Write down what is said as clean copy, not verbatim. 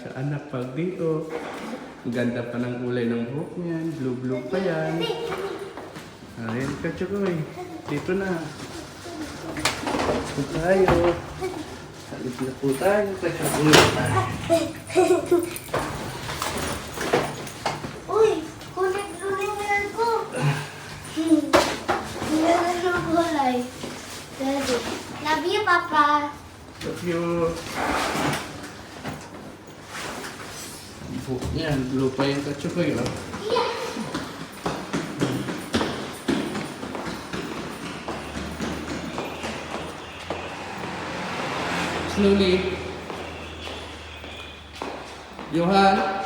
sa anak. Pag dito, ang ganda pa ng kulay ng buhok niyan. Blue pa yan. Ayan ka, Chokoy. Dito na. Dito tayo. Salit na po tayo. Uy, kulit lulingan ko. Nilalan ng kulay. Daddy. Love you, Papa. Love you. Ang buhok niyan. Blue pa yan ka, Chokoy. Oh. Yeah. Slowly. Johan.